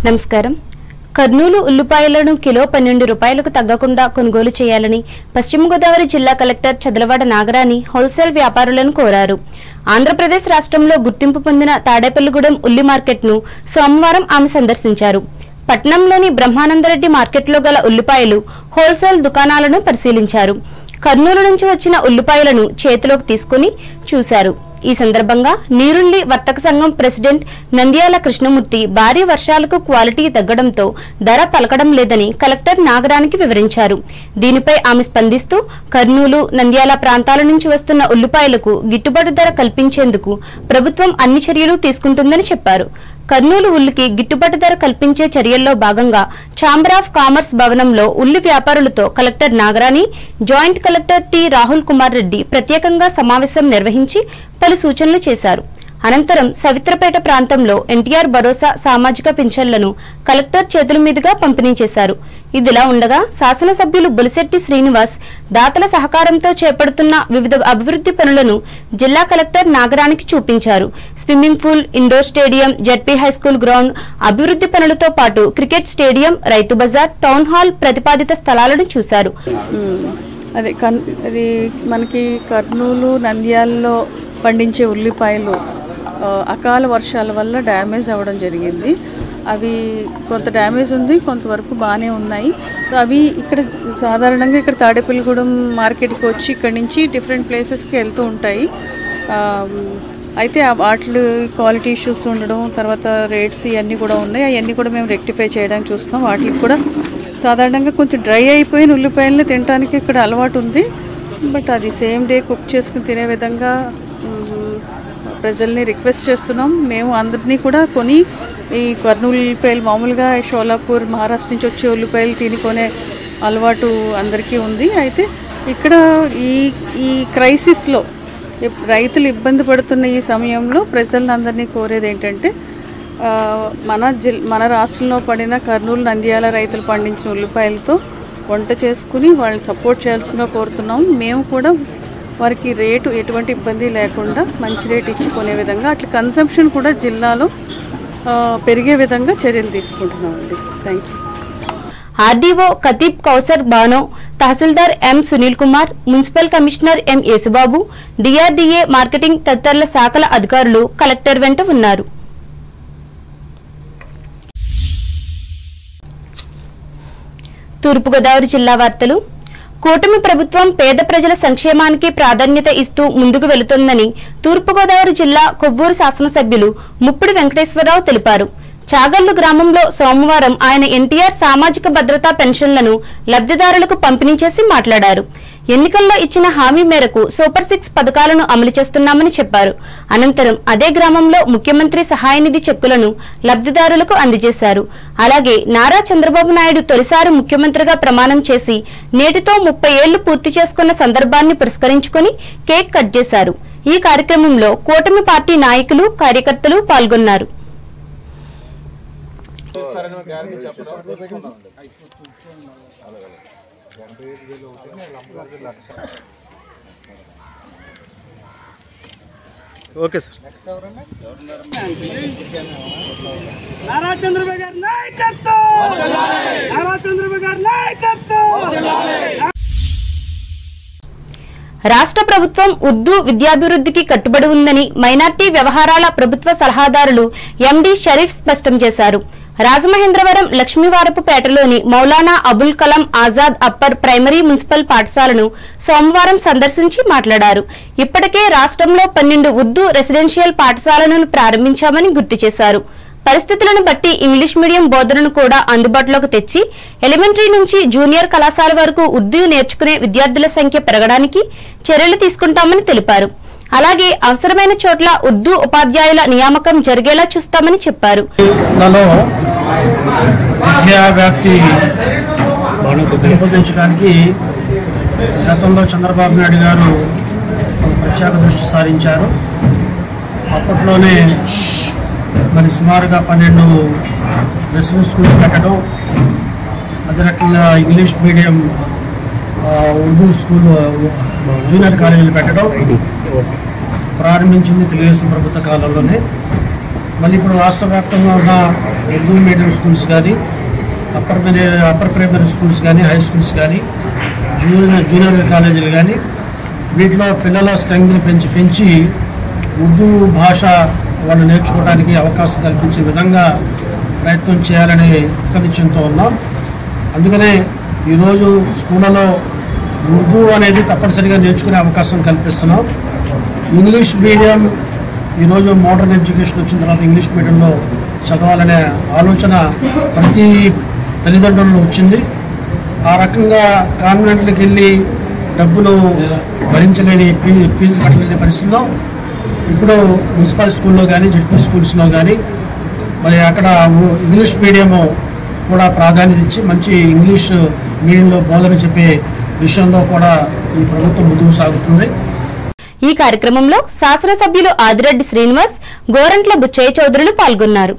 నమస్కారం. కర్నూలు ఉల్లిపాయలను కిలో 12 రూపాయలకు తగ్గకుండా కొనుగోలు చేయాలని పశ్చిమ గోదావరి జిల్లా కలెక్టర్ చదలవాడ నాగరాణి హోల్సేల్ వ్యాపారులను కోరారు. ఆంధ్రప్రదేశ్ రాష్ట్రంలో గుర్తింపు పొందిన తాడేపల్లిగూడెం ఉల్లి మార్కెట్ను సోమవారం ఆమె సందర్శించారు. పట్నంలోని బ్రహ్మానందరెడ్డి మార్కెట్లో గల ఉల్లిపాయలు హోల్సేల్ దుకాణాలను పరిశీలించారు. కర్నూలు నుంచి వచ్చిన ఉల్లిపాయలను చేతిలోకి తీసుకుని చూశారు. ఈ సందర్భంగా నీరుల్లి వర్తక సంఘం ప్రెసిడెంట్ నంద్యాల కృష్ణమూర్తి భారీ వర్షాలకు క్వాలిటీ తగ్గడంతో ధర పలకడం లేదని కలెక్టర్ నాగరానికి వివరించారు. దీనిపై ఆమె స్పందిస్తూ కర్నూలు, నంద్యాల ప్రాంతాల నుంచి వస్తున్న ఉల్లిపాయలకు గిట్టుబాటు ధర కల్పించేందుకు ప్రభుత్వం అన్ని చర్యలు తీసుకుంటుందని చెప్పారు. కర్నూలు ఉల్లికి గిట్టుబాటు ధర కల్పించే చర్యల్లో భాగంగా ఛాంబర్ ఆఫ్ కామర్స్ భవనంలో ఉల్లి వ్యాపారులతో collector Nagarani, joint collector T Rahul Kumar Reddy ప్రత్యేకంగా సమావేశం నిర్వహించి పలు సూచనలు చేశారు. అనంతరం సవిత్రపేట ప్రాంతంలో ఎన్టీఆర్ భరోసా సామాజిక పింఛన్లను కలెక్టర్ చేతుల మీదుగా పంపిణీ చేశారు. ఇదిలా ఉండగా శాసనసభ్యులు బొలిశెట్టి శ్రీనివాస్ దాతల సహకారంతో చేపడుతున్న వివిధ అభివృద్ధి పనులను జిల్లా కలెక్టర్ నాగరానికి చూపించారు. Swimming pool, indoor stadium, ZP high school ground అభివృద్ధి పనులతో పాటు cricket stadium, Rythu Bazar, town hall ప్రతిపాదిత స్థలాలను చూశారు. అది మనకి కర్నూలు, నంద్యాలలో పండించే ఉల్లిపాయలు అకాల వర్షాల వల్ల డ్యామేజ్ అవ్వడం జరిగింది. అవి కొంత డ్యామేజ్ ఉంది, కొంతవరకు బాగానే ఉన్నాయి. సో అవి ఇక్కడ సాధారణంగా ఇక్కడ తాడేపల్లిగూడెం మార్కెట్కి వచ్చి ఇక్కడ నుంచి డిఫరెంట్ ప్లేసెస్కి వెళ్తూ ఉంటాయి. అయితే వాటి క్వాలిటీ ఇష్యూస్ ఉండడం, తర్వాత రేట్స్ ఇవన్నీ కూడా ఉన్నాయి. అవన్నీ కూడా మేము రెక్టిఫై చేయడానికి చూస్తున్నాం. వాటికి కూడా సాధారణంగా కొంచెం డ్రై అయిపోయిన ఉల్లిపాయలను తినడానికి ఇక్కడ అలవాటు ఉంది. బట్ అది సేమ్ డే కుక్ చేసుకుని తినే విధంగా ప్రజల్ని రిక్వెస్ట్ చేస్తున్నాం. మేము అందరినీ కూడా కొని ఈ కర్నూలు ఉల్లిపాయలు, మామూలుగా షోలాపూర్, మహారాష్ట్ర నుంచి వచ్చే ఉల్లిపాయలు తినుకునే అలవాటు అందరికీ ఉంది. అయితే ఇక్కడ ఈ క్రైసిస్లో రైతులు ఇబ్బంది పడుతున్న ఈ సమయంలో ప్రజలందరినీ కోరేది ఏంటంటే మన రాష్ట్రంలో పడిన కర్నూలు, నంద్యాల రైతులు పండించిన ఉల్లిపాయలతో వంట చేసుకుని వాళ్ళని సపోర్ట్ చేయాల్సిందిగా కోరుతున్నాం. మేము కూడా వారికి రేటు ఎటువంటి ఇబ్బంది లేకుండా మంచి రేటు ఇచ్చుకునే విధంగా, అట్లా కన్సంప్షన్ కూడా జిల్లాలో పెరిగే విధంగా చర్యలు తీసుకుంటున్నామండి. Thank you. RDO Kateeb Kausar Bano, తహసీల్దార్ M Sunil Kumar, municipal commissioner M Yesubabu, DRDA, marketing తదితరుల శాఖల అధికారులు కలెక్టర్ వెంట ఉన్నారు. తూర్పుగోదావరి జిల్లా వార్తలు. కూటమి ప్రభుత్వం పేద ప్రజల సంక్షేమానికి ప్రాధాన్యత ఇస్తూ ముందుకు వెళుతోందని తూర్పుగోదావరి జిల్లా కొవ్వూరు శాసనసభ్యులు ముప్పిడి వెంకటేశ్వరరావు తెలిపారు. చాగల్లు గ్రామంలో సోమవారం ఆయన ఎన్టీఆర్ సామాజిక భద్రతా పెన్షన్లను లబ్ధిదారులకు పంపిణీ చేసి మాట్లాడారు. ఎన్నికల్లో ఇచ్చిన హామీ మేరకు సూపర్ 6 పథకాలను అమలు చేస్తున్నామని చెప్పారు. అనంతరం అదే గ్రామంలో ముఖ్యమంత్రి సహాయ నిధి చెక్కులను లబ్ధిదారులకు అందజేశారు. అలాగే నారా చంద్రబాబు నాయుడు తొలిసారి ముఖ్యమంత్రిగా ప్రమాణం చేసి నేటితో 30 ఏళ్లు పూర్తి చేసుకున్న సందర్భాన్ని పురస్కరించుకుని కేక్ కట్ చేశారు. ఈ కార్యక్రమంలో కూటమి పార్టీ నాయకులు, కార్యకర్తలు పాల్గొన్నారు. Okay sir. నారా చంద్రబాబు గారి నాయకత్వం, నారా చంద్రబాబు గారి నాయకత్వం. రాష్ట్ర ప్రభుత్వం ఉర్దూ విద్యాభివృద్ధికి కట్టుబడి ఉందని మైనార్టీ వ్యవహారాల ప్రభుత్వ సలహాదారులు ఎండి షరీఫ్ స్పష్టం చేశారు. రాజమహేంద్రవరం లక్ష్మీవారపుపేటలోని Maulana Abul Kalam Azad upper primary municipal పాఠశాలను సోమవారం సందర్శించి మాట్లాడారు. ఇప్పటికే రాష్ట్రంలో 12 ఉర్దూ రెసిడెన్షియల్ పాఠశాలను ప్రారంభించామని గుర్తు చేశారు. పరిస్థితులను బట్టి ఇంగ్లీష్ మీడియం బోధనను కూడా అందుబాటులోకి తెచ్చి ఎలిమెంటరీ నుంచి జూనియర్ కళాశాల వరకు ఉర్దూ నేర్చుకునే విద్యార్థుల సంఖ్య పెరగడానికి చర్యలు తీసుకుంటామని తెలిపారు. అలాగే అవసరమైన చోట్ల ఉర్దూ ఉపాధ్యాయుల నియామకం జరిగేలా చూస్తామని చెప్పారు. గతంలో చంద్రబాబు నాయుడు గారు ప్రత్యేక దృష్టి సారించారు. అప్పట్లోనే మరి సుమారుగా 12 రెసిడెన్షియల్ స్కూల్స్ పెట్టడం, అదే రకంగా English medium Urdu school junior కాలేజీలు పెట్టడం ప్రారంభించింది తెలుగుదేశం ప్రభుత్వ కాలంలోనే. మళ్ళీ ఇప్పుడు రాష్ట్ర వ్యాప్తంగా ఉన్న ఉర్దూ మీడియం స్కూల్స్ కానీ అప్పర్ ప్రైమరీ స్కూల్స్ కానీ హై స్కూల్స్ కానీ జూనియర్ కాలేజీలు కానీ వీటిలో పిల్లల స్ట్రెంగ్త్ని పెంచి ఉర్దూ భాష వాళ్ళు నేర్చుకోవడానికి అవకాశం కల్పించే విధంగా ప్రయత్నం చేయాలనే కృతనిశ్చయంతో ఉన్నాం. అందుకనే ఈరోజు స్కూళ్ళలో ఉర్దూ అనేది తప్పనిసరిగా నేర్చుకునే అవకాశం కల్పిస్తున్నాం. ఇంగ్లీష్ మీడియం ఈరోజు మోడర్న్ ఎడ్యుకేషన్ వచ్చిన తర్వాత ఇంగ్లీష్ మీడియంలో చదవాలనే ఆలోచన ప్రతి తల్లిదండ్రులలో వచ్చింది. ఆ రకంగా కాన్వెంట్లకు వెళ్ళి డబ్బులు భరించలేని ఫీజు కట్టలేని పరిస్థితుల్లో ఇప్పుడు మున్సిపల్ స్కూల్లో కానీ జెడ్పీ స్కూల్స్లో కానీ మరి అక్కడ ఇంగ్లీష్ మీడియము కూడా ప్రాధాన్యత ఇచ్చి మంచి ఇంగ్లీష్ మీడియంలో బోధన చెప్పే విషయంలో కూడా ఈ ప్రభుత్వం ముందుకు సాగుతుంది. ఈ కార్యక్రమంలో శాసనసభ్యులు ఆదిరెడ్డి శ్రీనివాస్, గోరంట్ల బుచ్చయ్య చౌదరులు పాల్గొన్నారు.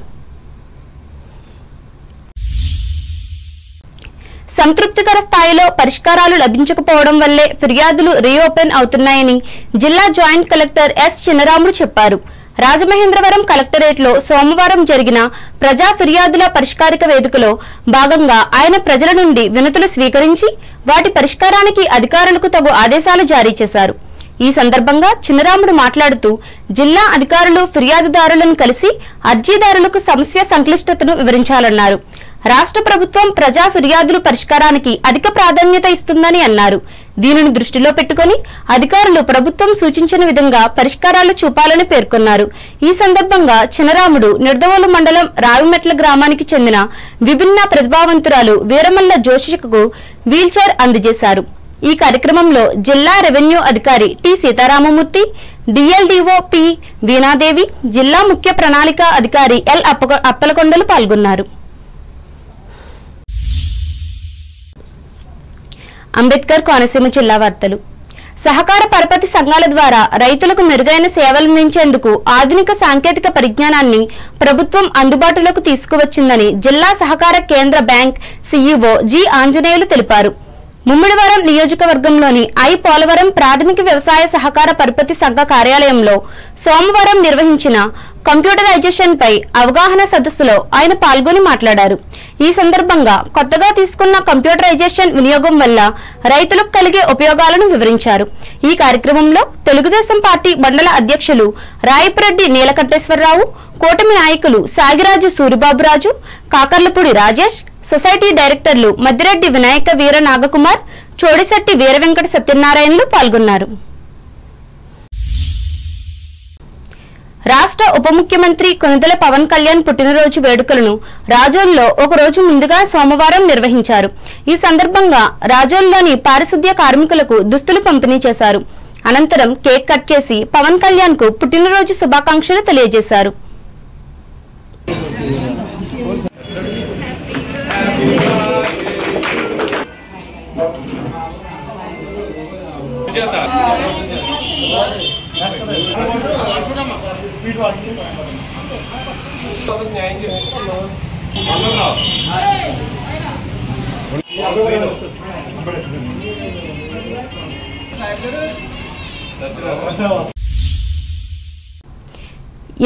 సంతృప్తికర స్థాయిలో పరిష్కారాలు లభించకపోవడం వల్లే ఫిర్యాదులు రీఓపెన్ అవుతున్నాయని జిల్లా జాయింట్ కలెక్టర్ ఎస్ చిన్నరాముడు చెప్పారు. రాజమహేంద్రవరం కలెక్టరేట్లో సోమవారం జరిగిన ప్రజా ఫిర్యాదుల పరిష్కారిక వేదికలో భాగంగా ఆయన ప్రజల నుండి వినతులు స్వీకరించి వాటి పరిష్కారానికి అధికారులకు తగు ఆదేశాలు జారీ చేశారు. ఈ సందర్భంగా చిన్నరాముడు మాట్లాడుతూ జిల్లా అధికారులు ఫిర్యాదుదారులను కలిసి అర్జీదారులకు సమస్య సంక్లిష్టతను వివరించాలన్నారు. రాష్ట్ర ప్రభుత్వం ప్రజా ఫిర్యాదుల పరిష్కారానికి అధిక ప్రాధాన్యత ఇస్తుందని అన్నారు. దీనిని దృష్టిలో పెట్టుకుని అధికారులు ప్రభుత్వం సూచించిన విధంగా పరిష్కారాలు చూపాలని పేర్కొన్నారు. ఈ సందర్భంగా చిన్నరాముడు నిర్దవోలు మండలం రావిమెట్ల గ్రామానికి చెందిన విభిన్న ప్రతిభావంతురాలు వీరమల్ల జోషికకు వీల్చైర్ అందజేశారు. ఈ కార్యక్రమంలో జిల్లా రెవెన్యూ అధికారి T Sitarama Murthy, DLDO P Veena Devi, జిల్లా ముఖ్య ప్రణాళిక అధికారి ఎల్ అప్పలకొండలు పాల్గొన్నారు. అంబేద్కర్ కోనసీమ జిల్లా వార్తలు. సహకార పరపతి సంఘాల ద్వారా రైతులకు మెరుగైన సేవలందించేందుకు ఆధునిక సాంకేతిక పరిజ్ఞానాన్ని ప్రభుత్వం అందుబాటులోకి తీసుకువచ్చిందని జిల్లా సహకార కేంద్ర బ్యాంక్ సీఈఓ జి ఆంజనేయులు తెలిపారు. ముమ్మిడివరం నియోజకవర్గంలోని పోలవరం ప్రాథమిక వ్యవసాయ సహకార పరపతి సంఘ కార్యాలయంలో సోమవారం నిర్వహించిన కంప్యూటరైజేషన్ పై అవగాహన సదస్సులో ఆయన పాల్గొని మాట్లాడారు. ఈ సందర్భంగా కొత్తగా తీసుకున్న కంప్యూటరైజేషన్ వినియోగం వల్ల రైతులకు కలిగే ఉపయోగాలను వివరించారు. ఈ కార్యక్రమంలో తెలుగుదేశం పార్టీ మండల అధ్యక్షులు రాయపురెడ్డి నీలకంఠేశ్వరరావు, కూటమి నాయకులు సాగిరాజు సూరిబాబురాజు, కాకర్లపూడి రాజేష్, సొసైటీ డైరెక్టర్లు మద్దిరెడ్డి వినాయక వీర నాగకుమార్, చోడిశెట్టి వీరవెంకట సత్యనారాయణలు పాల్గొన్నారు. రాష్ట్ర ఉప ముఖ్యమంత్రి కొనిదెల పవన్ కళ్యాణ్ పుట్టినరోజు వేడుకలను రాజోల్లో ఒక రోజు ముందుగా సోమవారం నిర్వహించారు. ఈ సందర్భంగా రాజోల్లోని పారిశుద్ధ్య కార్మికులకు దుస్తులు పంపిణీ చేశారు. అనంతరం కేక్ కట్ చేసి పవన్ కళ్యాణ్ కు పుట్టినరోజు శుభాకాంక్షలు తెలియజేశారు.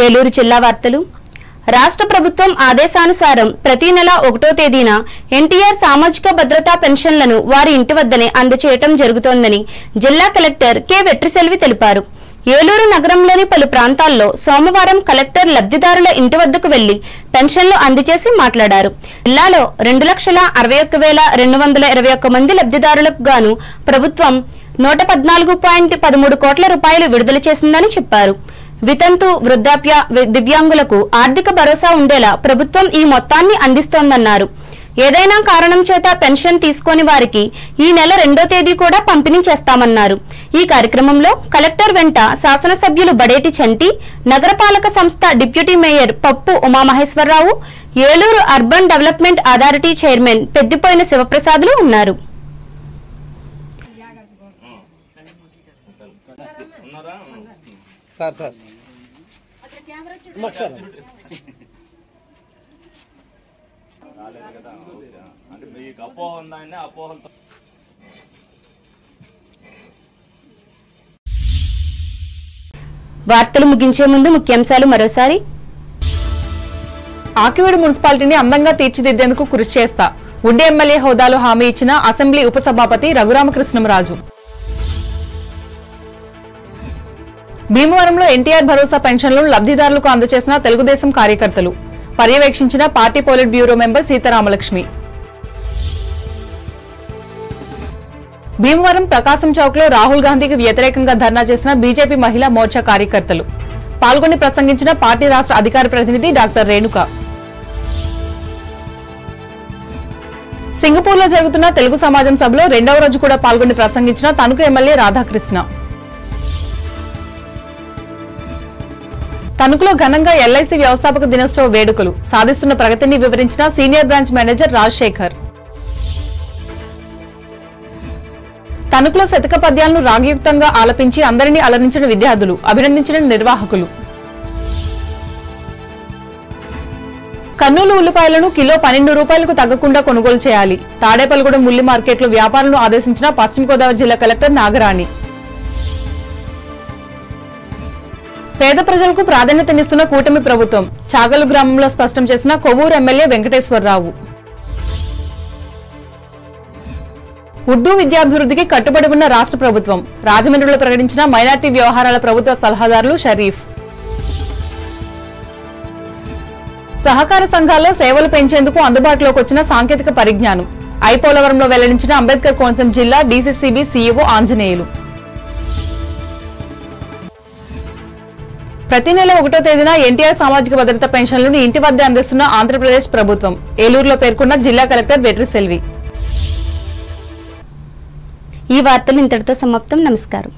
ఏలూరు జిల్లా వార్తలు. రాష్ట్ర ప్రభుత్వం ఆదేశానుసారం ప్రతి నెల 1వ తేదీన ఎన్టీఆర్ సామాజిక భద్రతా పెన్షన్లను వారి ఇంటి వద్దనే అందజేయడం జరుగుతోందని జిల్లా కలెక్టర్ కె వెట్రిసెల్వి తెలిపారు. ఏలూరు నగరంలోని పలు ప్రాంతాల్లో సోమవారం కలెక్టర్ లబ్ధిదారుల ఇంటి వద్దకు వెళ్లి పెన్షన్లు అందజేసి మాట్లాడారు. జిల్లాలో 2,61,221 మంది లబ్ధిదారులకు గాను ప్రభుత్వం 114.13 కోట్ల రూపాయలు విడుదల చేసిందని చెప్పారు. వితంతు, వృద్ధాప్య, దివ్యాంగులకు ఆర్థిక భరోసా ఉండేలా ప్రభుత్వం ఈ మొత్తాన్ని అందిస్తోందన్నారు. ఏదైనా కారణం చేత పెన్షన్ తీసుకోని వారికి ఈ నెల 2వ తేదీ కూడా పంపిణీ చేస్తామన్నారు. ఈ కార్యక్రమంలో కలెక్టర్ వెంట శాసనసభ్యులు బడేటి చంటి, నగరపాలక సంస్థ deputy mayor Pappu Umamaheswararao, Eluru urban development authority chairman Peddipoyina శివప్రసాదులు ఉన్నారు. వార్తలు ముగించే ముందు ముఖ్యాంశాలు మరోసారి. ఆకివీడు మున్సిపాలిటీని అందంగా తీర్చిదిద్దేందుకు కృషి చేస్తా ఉండి ఎమ్మెల్యే హోదాలో హామీ ఇచ్చిన అసెంబ్లీ ఉపసభాపతి రఘురామకృష్ణంరాజు. భీమవరంలో ఎన్టీఆర్ భరోసా పెన్షన్లను లబ్ధిదారులకు అందజేసిన తెలుగుదేశం కార్యకర్తలు, పర్యవేక్షించిన party polit bureau member Sitaramalakshmi. Bhimavaram Prakasam chowk లో రాహుల్ గాంధీకి వ్యతిరేకంగా ధర్నా చేసిన బీజేపీ మహిళా మోర్చా కార్యకర్తలు, పాల్గొని ప్రసంగించిన పార్టీ రాష్ట్ర అధికార ప్రతినిధి డాక్టర్ రేణుక. సింగపూర్ లో జరుగుతున్న తెలుగు సమాజం సభలో రెండవ రోజు కూడా పాల్గొని ప్రసంగించిన తణుకు ఎమ్మెల్యే రాధాకృష్ణ. తణుకులో ఘనంగా ఎల్ఐసి వ్యవస్థాపక దినోత్సవ వేడుకలు, సాధిస్తున్న ప్రగతిని వివరించిన సీనియర్ బ్రాంచ్ మేనేజర్ రాజశేఖర్. తణుకులో శతక పద్యాలను రాగయుక్తంగా ఆలపించి అందరినీ అలరించిన విద్యార్థులు, అభినందించిన నిర్వాహకులు. కర్నూలు ఉల్లిపాయలను కిలో 12 రూపాయలకు తగ్గకుండా కొనుగోలు చేయాలి. తాడేపల్లిగూడెం ఉల్లి మార్కెట్లో వ్యాపారులను ఆదేశించిన పశ్చిమ గోదావరి జిల్లా కలెక్టర్ నాగరాణి. పేద ప్రజలకు ప్రాధాన్యతనిస్తున్న కూటమి ప్రభుత్వం, చాగలు గ్రామంలో స్పష్టం చేసిన కొవ్వూరు ఎమ్మెల్యే వెంకటేశ్వరరావు. ఉర్దూ విద్యాభివృద్ధికి కట్టుబడి ఉన్న రాష్ట్ర ప్రభుత్వం, రాజమండ్రిలో ప్రకటించిన మైనార్టీ వ్యవహారాల ప్రభుత్వ సలహాదారులు షరీఫ్. సహకార సంఘాల్లో సేవలు పెంచేందుకు అందుబాటులోకి వచ్చిన సాంకేతిక పరిజ్ఞానం, ఐపోలవరంలో వెల్లడించిన అంబేద్కర్ కోనసీమ జిల్లా డీసీసీబీ సీఈఓ ఆంజనేయులు. ప్రతి నెల 1వ తేదీన ఎన్టీఆర్ సామాజిక భద్రత పెన్షన్లను ఇంటి వద్ద అందిస్తున్న ఆంధ్రప్రదేశ్ ప్రభుత్వం, ఏలూరులో పేర్కొన్న జిల్లా కలెక్టర్ వెట్రి సెల్వి. ఈ వార్తలు ఇంతటితో సమాప్తం. నమస్కారం.